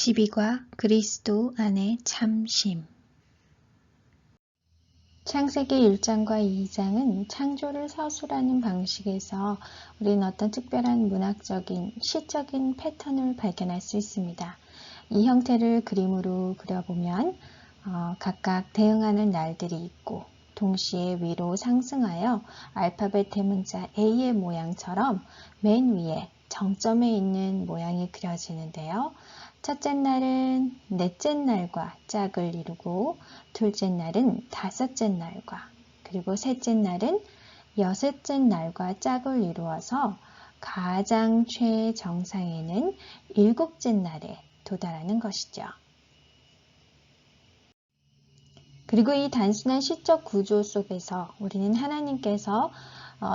12과 그리스도 안의 참심. 창세기 1장과 2장은 창조를 서술하는 방식에서 우리는 어떤 특별한 문학적인, 시적인 패턴을 발견할 수 있습니다. 이 형태를 그림으로 그려보면 각각 대응하는 날들이 있고 동시에 위로 상승하여 알파벳 대문자 A의 모양처럼 맨 위에 정점에 있는 모양이 그려지는데요. 첫째 날은 넷째 날과 짝을 이루고 둘째 날은 다섯째 날과 그리고 셋째 날은 여섯째 날과 짝을 이루어서 가장 최정상에는 일곱째 날에 도달하는 것이죠. 그리고 이 단순한 시적 구조 속에서 우리는 하나님께서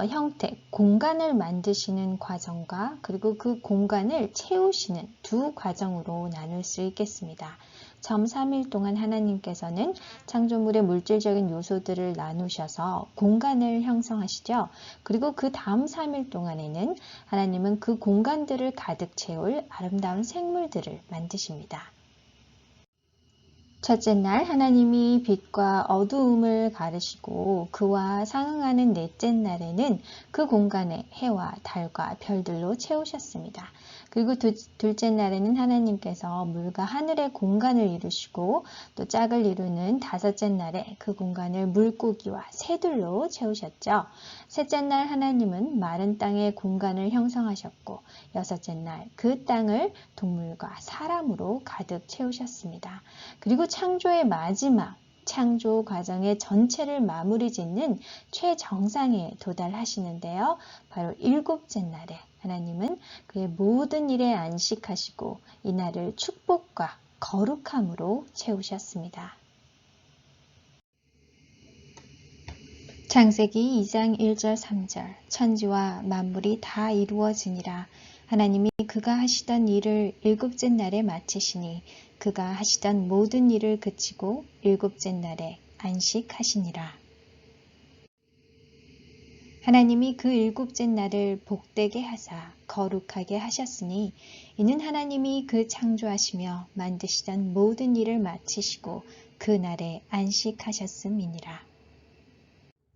형태, 공간을 만드시는 과정과 그리고 그 공간을 채우시는 두 과정으로 나눌 수 있겠습니다. 처음 3일 동안 하나님께서는 창조물의 물질적인 요소들을 나누셔서 공간을 형성하시죠. 그리고 그 다음 3일 동안에는 하나님은 그 공간들을 가득 채울 아름다운 생물들을 만드십니다. 첫째 날 하나님이 빛과 어두움을 가르시고 그와 상응하는 넷째 날에는 그 공간에 해와 달과 별들로 채우셨습니다. 그리고 둘째 날에는 하나님께서 물과 하늘의 공간을 이루시고 또 짝을 이루는 다섯째 날에 그 공간을 물고기와 새들로 채우셨죠. 셋째 날 하나님은 마른 땅의 공간을 형성하셨고 여섯째 날 그 땅을 동물과 사람으로 가득 채우셨습니다. 그리고 창조의 마지막, 창조 과정의 전체를 마무리 짓는 최정상에 도달하시는데요. 바로 일곱째 날에 하나님은 그의 모든 일에 안식하시고 이 날을 축복과 거룩함으로 채우셨습니다. 창세기 2장 1절 3절 천지와 만물이 다 이루어지니라. 하나님이 그가 하시던 일을 일곱째 날에 마치시니 그가 하시던 모든 일을 그치고 일곱째 날에 안식하시니라. 하나님이 그 일곱째 날을 복되게 하사 거룩하게 하셨으니 이는 하나님이 그 창조하시며 만드시던 모든 일을 마치시고 그 날에 안식하셨음이니라.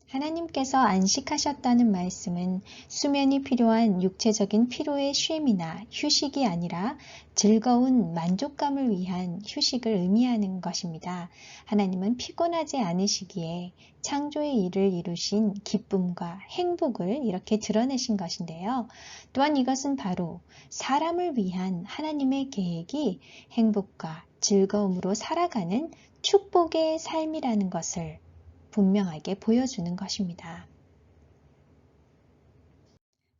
하나님께서 안식하셨다는 말씀은 수면이 필요한 육체적인 피로의 쉼이나 휴식이 아니라 즐거운 만족감을 위한 휴식을 의미하는 것입니다. 하나님은 피곤하지 않으시기에 창조의 일을 이루신 기쁨과 행복을 이렇게 드러내신 것인데요. 또한 이것은 바로 사람을 위한 하나님의 계획이 행복과 즐거움으로 살아가는 축복의 삶이라는 것을 분명하게 보여주는 것입니다.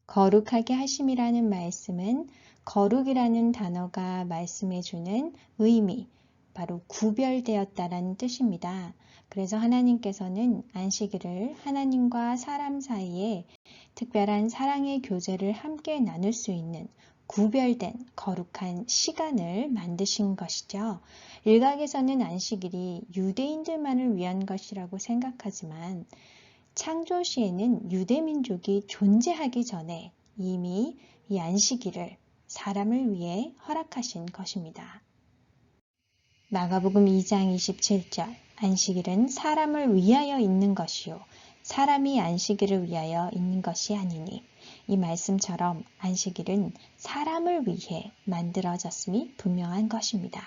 거룩하게 하심이라는 말씀은 거룩이라는 단어가 말씀해주는 의미, 바로 구별되었다라는 뜻입니다. 그래서 하나님께서는 안식일을 하나님과 사람 사이에 특별한 사랑의 교제를 함께 나눌 수 있는 구별된 거룩한 시간을 만드신 것이죠. 일각에서는 안식일이 유대인들만을 위한 것이라고 생각하지만 창조 시에는 유대민족이 존재하기 전에 이미 이 안식일을 사람을 위해 허락하신 것입니다. 마가복음 2장 27절 안식일은 사람을 위하여 있는 것이요 사람이 안식일을 위하여 있는 것이 아니니 이 말씀처럼 안식일은 사람을 위해 만들어졌음이 분명한 것입니다.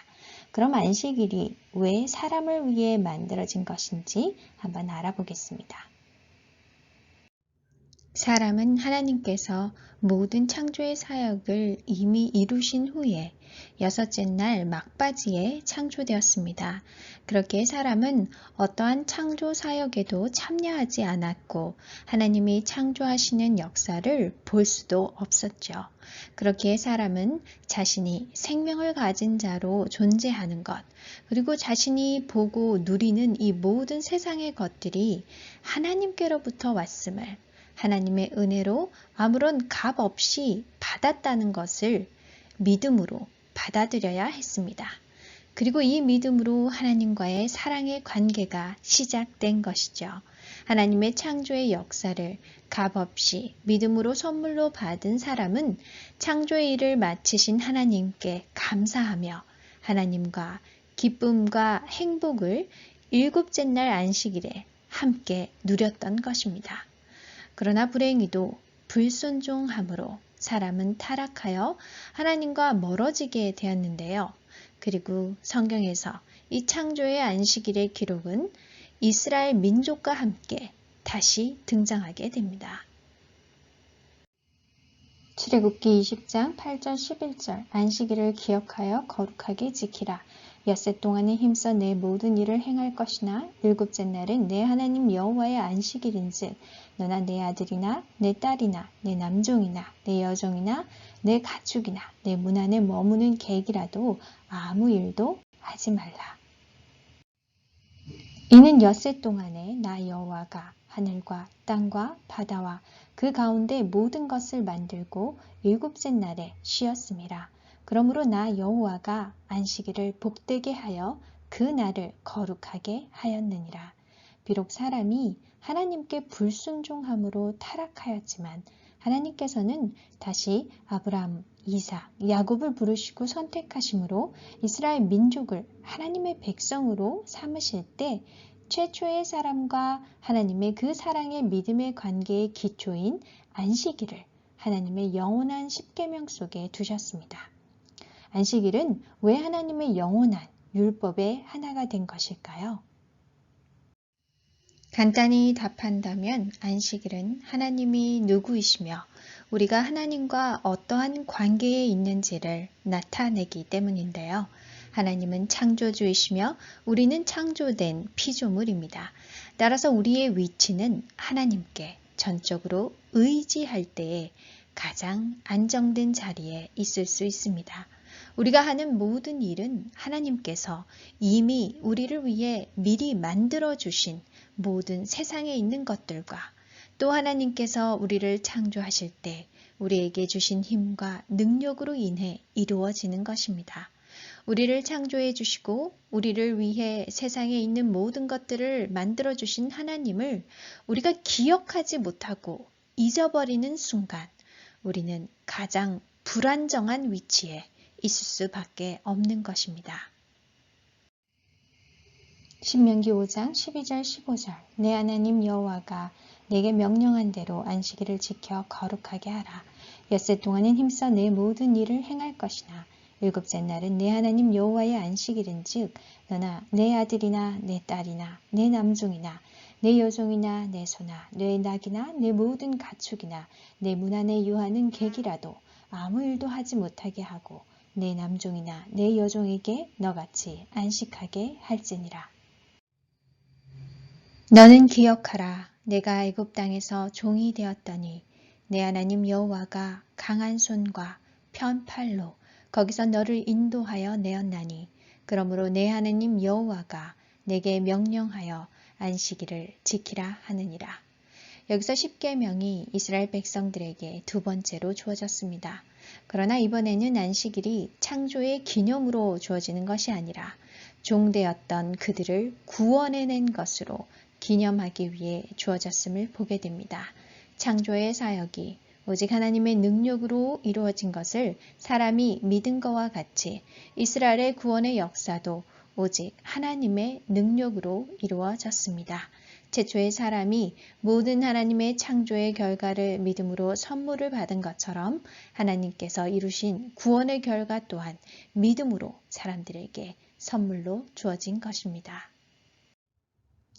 그럼 안식일이 왜 사람을 위해 만들어진 것인지 한번 알아보겠습니다. 사람은 하나님께서 모든 창조의 사역을 이미 이루신 후에 여섯째 날 막바지에 창조되었습니다. 그렇게 사람은 어떠한 창조 사역에도 참여하지 않았고 하나님이 창조하시는 역사를 볼 수도 없었죠. 그렇기에 사람은 자신이 생명을 가진 자로 존재하는 것, 그리고 자신이 보고 누리는 이 모든 세상의 것들이 하나님께로부터 왔음을 하나님의 은혜로 아무런 값 없이 받았다는 것을 믿음으로 받아들여야 했습니다. 그리고 이 믿음으로 하나님과의 사랑의 관계가 시작된 것이죠. 하나님의 창조의 역사를 값없이 믿음으로 선물로 받은 사람은 창조의 일을 마치신 하나님께 감사하며 하나님과 기쁨과 행복을 일곱째 날 안식일에 함께 누렸던 것입니다. 그러나 불행히도 불순종함으로 사람은 타락하여 하나님과 멀어지게 되었는데요. 그리고 성경에서 이 창조의 안식일의 기록은 이스라엘 민족과 함께 다시 등장하게 됩니다. 출애굽기 20장 8절 11절 안식일을 기억하여 거룩하게 지키라. 엿새 동안은 힘써 내 모든 일을 행할 것이나 일곱째 날은 내 하나님 여호와의 안식일인즉 너나 내 아들이나 내 딸이나 내 남종이나 내 여종이나 내 가축이나 내 문 안에 머무는 객이라도 아무 일도 하지 말라. 이는 엿새 동안에 나 여호와가 하늘과 땅과 바다와 그 가운데 모든 것을 만들고 일곱째 날에 쉬었음이라. 그러므로 나 여호와가 안식일을 복되게 하여 그 날을 거룩하게 하였느니라. 비록 사람이 하나님께 불순종함으로 타락하였지만 하나님께서는 다시 아브라함, 이삭, 야곱을 부르시고 선택하심으로 이스라엘 민족을 하나님의 백성으로 삼으실 때 최초의 사람과 하나님의 그 사랑의 믿음의 관계의 기초인 안식일을 하나님의 영원한 십계명 속에 두셨습니다. 안식일은 왜 하나님의 영원한 율법의 하나가 된 것일까요? 간단히 답한다면 안식일은 하나님이 누구이시며 우리가 하나님과 어떠한 관계에 있는지를 나타내기 때문인데요. 하나님은 창조주이시며 우리는 창조된 피조물입니다. 따라서 우리의 위치는 하나님께 전적으로 의지할 때에 가장 안정된 자리에 있을 수 있습니다. 우리가 하는 모든 일은 하나님께서 이미 우리를 위해 미리 만들어 주신 모든 세상에 있는 것들과 또 하나님께서 우리를 창조하실 때 우리에게 주신 힘과 능력으로 인해 이루어지는 것입니다. 우리를 창조해 주시고 우리를 위해 세상에 있는 모든 것들을 만들어 주신 하나님을 우리가 기억하지 못하고 잊어버리는 순간 우리는 가장 불안정한 위치에 있을 수밖에 없는 것입니다. 신명기 5장 12절 15절 내 하나님 여호와가 내게 명령한 대로 안식일을 지켜 거룩하게 하라. 엿새 동안은 힘써 내 모든 일을 행할 것이나 일곱째 날은 내 하나님 여호와의 안식일인즉 너나 내 아들이나 내 딸이나 내 남종이나 내 여종이나 내 소나 내 낙이나 내 모든 가축이나 내 문 안에 유하는 객이라도 아무 일도 하지 못하게 하고 내 남종이나 내 여종에게 너같이 안식하게 할지니라. 너는 기억하라. 내가 애굽 땅에서 종이 되었더니 내 하나님 여호와가 강한 손과 편팔로 거기서 너를 인도하여 내었나니 그러므로 내 하나님 여호와가 내게 명령하여 안식일을 지키라 하느니라. 여기서 십계명이 이스라엘 백성들에게 두 번째로 주어졌습니다. 그러나 이번에는 안식일이 창조의 기념으로 주어지는 것이 아니라 종되었던 그들을 구원해낸 것으로 기념하기 위해 주어졌음을 보게 됩니다. 창조의 사역이 오직 하나님의 능력으로 이루어진 것을 사람이 믿은 것과 같이 이스라엘의 구원의 역사도 오직 하나님의 능력으로 이루어졌습니다. 최초의 사람이 모든 하나님의 창조의 결과를 믿음으로 선물을 받은 것처럼 하나님께서 이루신 구원의 결과 또한 믿음으로 사람들에게 선물로 주어진 것입니다.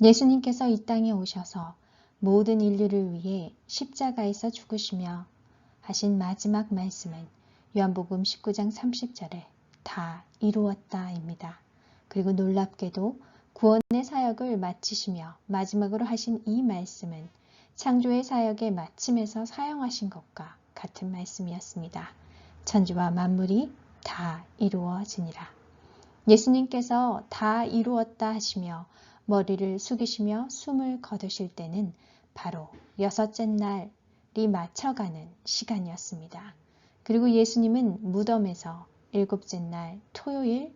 예수님께서 이 땅에 오셔서 모든 인류를 위해 십자가에서 죽으시며 하신 마지막 말씀은 요한복음 19장 30절에 다 이루었다입니다. 그리고 놀랍게도 구원의 사역을 마치시며 마지막으로 하신 이 말씀은 창조의 사역의 마침에서 사용하신 것과 같은 말씀이었습니다. 천지와 만물이 다 이루어지니라. 예수님께서 다 이루었다 하시며 머리를 숙이시며 숨을 거두실 때는 바로 여섯째 날이 맞춰가는 시간이었습니다. 그리고 예수님은 무덤에서 일곱째 날 토요일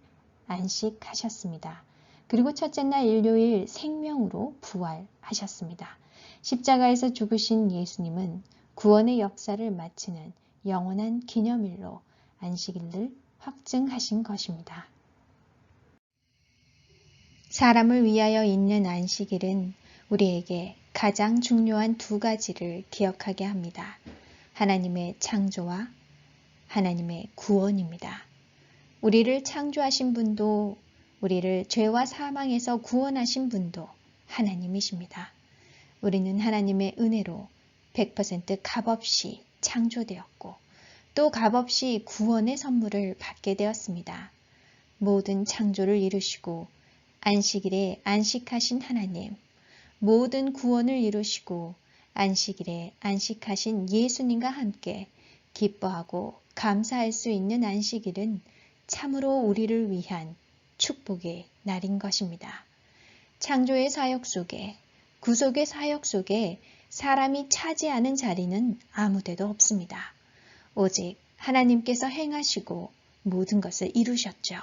안식하셨습니다. 그리고 첫째 날 일요일 생명으로 부활하셨습니다. 십자가에서 죽으신 예수님은 구원의 역사를 마치는 영원한 기념일로 안식일을 확증하신 것입니다. 사람을 위하여 있는 안식일은 우리에게 가장 중요한 두 가지를 기억하게 합니다. 하나님의 창조와 하나님의 구원입니다. 우리를 창조하신 분도 우리를 죄와 사망에서 구원하신 분도 하나님이십니다. 우리는 하나님의 은혜로 100% 값없이 창조되었고 또 값없이 구원의 선물을 받게 되었습니다. 모든 창조를 이루시고 안식일에 안식하신 하나님, 모든 구원을 이루시고 안식일에 안식하신 예수님과 함께 기뻐하고 감사할 수 있는 안식일은 참으로 우리를 위한 축복의 날인 것입니다. 창조의 사역 속에, 구속의 사역 속에 사람이 차지하는 자리는 아무데도 없습니다. 오직 하나님께서 행하시고 모든 것을 이루셨죠.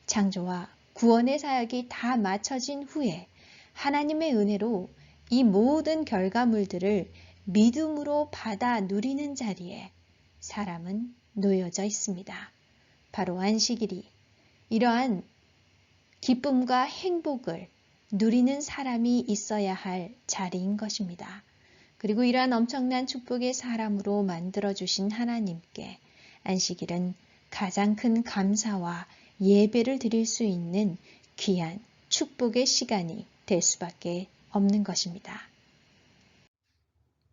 창조와 구원의 사역이 다 마쳐진 후에 하나님의 은혜로 이 모든 결과물들을 믿음으로 받아 누리는 자리에 사람은 놓여져 있습니다. 바로 안식일이 이러한 기쁨과 행복을 누리는 사람이 있어야 할 자리인 것입니다. 그리고 이러한 엄청난 축복의 사람으로 만들어주신 하나님께 안식일은 가장 큰 감사와 예배를 드릴 수 있는 귀한 축복의 시간이 될 수밖에 없는 것입니다.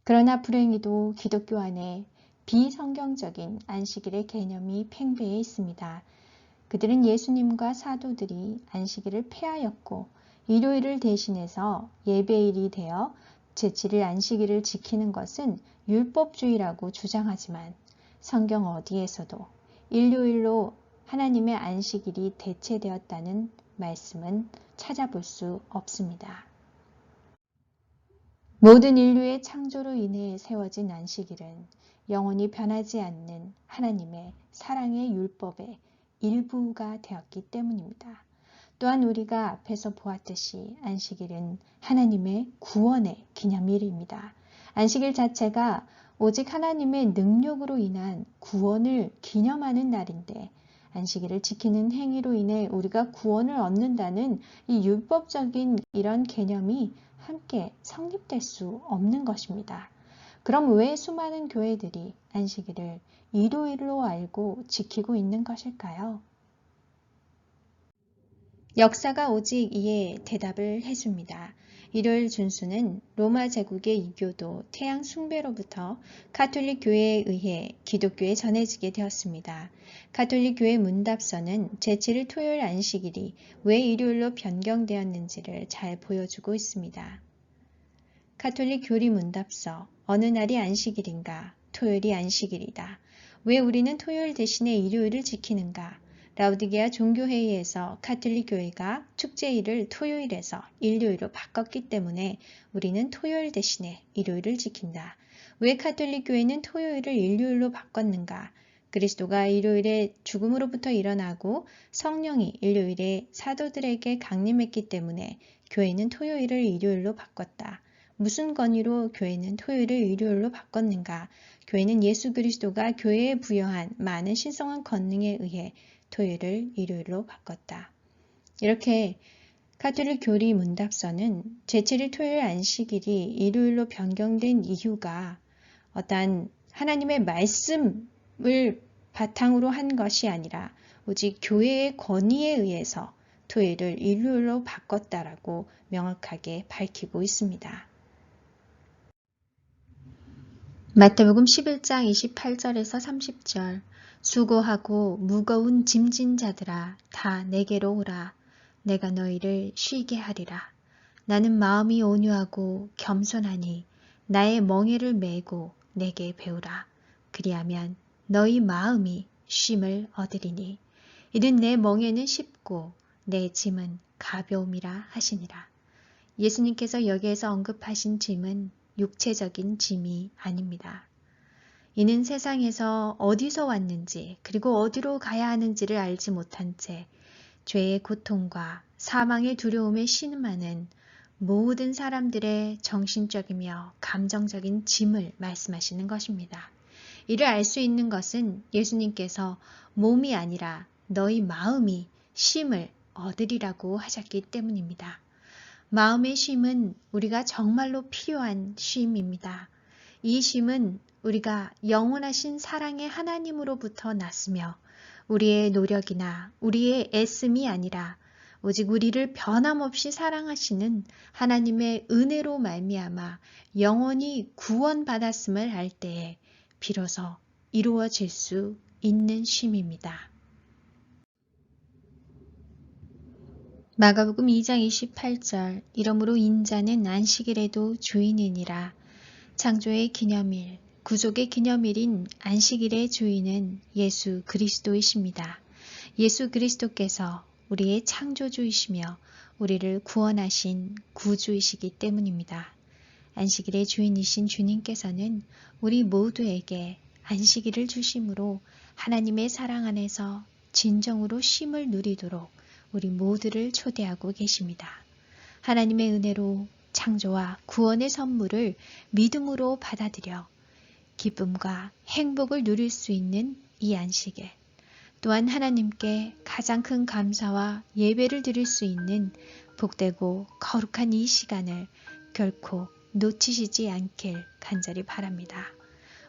그러나 불행히도 기독교 안에 비성경적인 안식일의 개념이 팽배해 있습니다. 그들은 예수님과 사도들이 안식일을 폐하였고 일요일을 대신해서 예배일이 되어 제7일 안식일을 지키는 것은 율법주의라고 주장하지만 성경 어디에서도 일요일로 하나님의 안식일이 대체되었다는 말씀은 찾아볼 수 없습니다. 모든 인류의 창조로 인해 세워진 안식일은 영원히 변하지 않는 하나님의 사랑의 율법의 일부가 되었기 때문입니다. 또한 우리가 앞에서 보았듯이 안식일은 하나님의 구원의 기념일입니다. 안식일 자체가 오직 하나님의 능력으로 인한 구원을 기념하는 날인데 안식일을 지키는 행위로 인해 우리가 구원을 얻는다는 이 율법적인 이런 개념이 함께 성립될 수 없는 것입니다. 그럼 왜 수많은 교회들이 안식일을 일요일로 알고 지키고 있는 것일까요? 역사가 오직 이에 대답을 해줍니다. 일요일 준수는 로마 제국의 이교도 태양 숭배로부터 가톨릭 교회에 의해 기독교에 전해지게 되었습니다. 가톨릭 교회 문답서는 제7일 토요일 안식일이 왜 일요일로 변경되었는지를 잘 보여주고 있습니다. 가톨릭 교리 문답서 어느 날이 안식일인가? 토요일이 안식일이다. 왜 우리는 토요일 대신에 일요일을 지키는가? 라우디게아 종교회의에서 가톨릭 교회가 축제일을 토요일에서 일요일로 바꿨기 때문에 우리는 토요일 대신에 일요일을 지킨다. 왜 가톨릭 교회는 토요일을 일요일로 바꿨는가? 그리스도가 일요일에 죽음으로부터 일어나고 성령이 일요일에 사도들에게 강림했기 때문에 교회는 토요일을 일요일로 바꿨다. 무슨 권위로 교회는 토요일을 일요일로 바꿨는가? 교회는 예수 그리스도가 교회에 부여한 많은 신성한 권능에 의해 토요일을 일요일로 바꿨다. 이렇게 가톨릭 교리 문답서는 제7일 토요일 안식일이 일요일로 변경된 이유가 어떠한 하나님의 말씀을 바탕으로 한 것이 아니라 오직 교회의 권위에 의해서 토요일을 일요일로 바꿨다라고 명확하게 밝히고 있습니다. 마태복음 11장 28절에서 30절 수고하고 무거운 짐진 자들아 다 내게로 오라. 내가 너희를 쉬게 하리라. 나는 마음이 온유하고 겸손하니 나의 멍에를 메고 내게 배우라. 그리하면 너희 마음이 쉼을 얻으리니 이는 내 멍에는 쉽고 내 짐은 가벼움이라 하시니라. 예수님께서 여기에서 언급하신 짐은 육체적인 짐이 아닙니다. 이는 세상에서 어디서 왔는지 그리고 어디로 가야 하는지를 알지 못한 채 죄의 고통과 사망의 두려움에 신음하는 모든 사람들의 정신적이며 감정적인 짐을 말씀하시는 것입니다. 이를 알 수 있는 것은 예수님께서 몸이 아니라 너희 마음이 쉼을 얻으리라고 하셨기 때문입니다. 마음의 쉼은 우리가 정말로 필요한 쉼입니다. 이 쉼은 우리가 영원하신 사랑의 하나님으로부터 났으며 우리의 노력이나 우리의 애씀이 아니라 오직 우리를 변함없이 사랑하시는 하나님의 은혜로 말미암아 영원히 구원받았음을 알 때에 비로소 이루어질 수 있는 쉼입니다. 마가복음 2장 28절 이러므로 인자는 안식일에도 주인이니라. 창조의 기념일, 구속의 기념일인 안식일의 주인은 예수 그리스도이십니다. 예수 그리스도께서 우리의 창조주이시며 우리를 구원하신 구주이시기 때문입니다. 안식일의 주인이신 주님께서는 우리 모두에게 안식일을 주심으로 하나님의 사랑 안에서 진정으로 쉼을 누리도록 우리 모두를 초대하고 계십니다. 하나님의 은혜로 창조와 구원의 선물을 믿음으로 받아들여 기쁨과 행복을 누릴 수 있는 이 안식일, 또한 하나님께 가장 큰 감사와 예배를 드릴 수 있는 복되고 거룩한 이 시간을 결코 놓치시지 않길 간절히 바랍니다.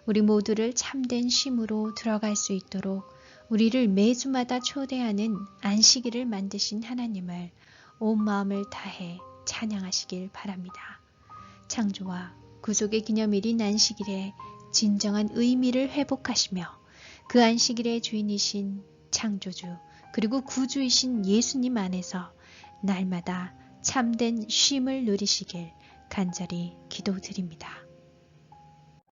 우리 모두를 참된 쉼으로 들어갈 수 있도록 우리를 매주마다 초대하는 안식일을 만드신 하나님을 온 마음을 다해 찬양하시길 바랍니다. 창조와 구속의 기념일인 안식일에 진정한 의미를 회복하시며 그 안식일의 주인이신 창조주 그리고 구주이신 예수님 안에서 날마다 참된 쉼을 누리시길 간절히 기도드립니다.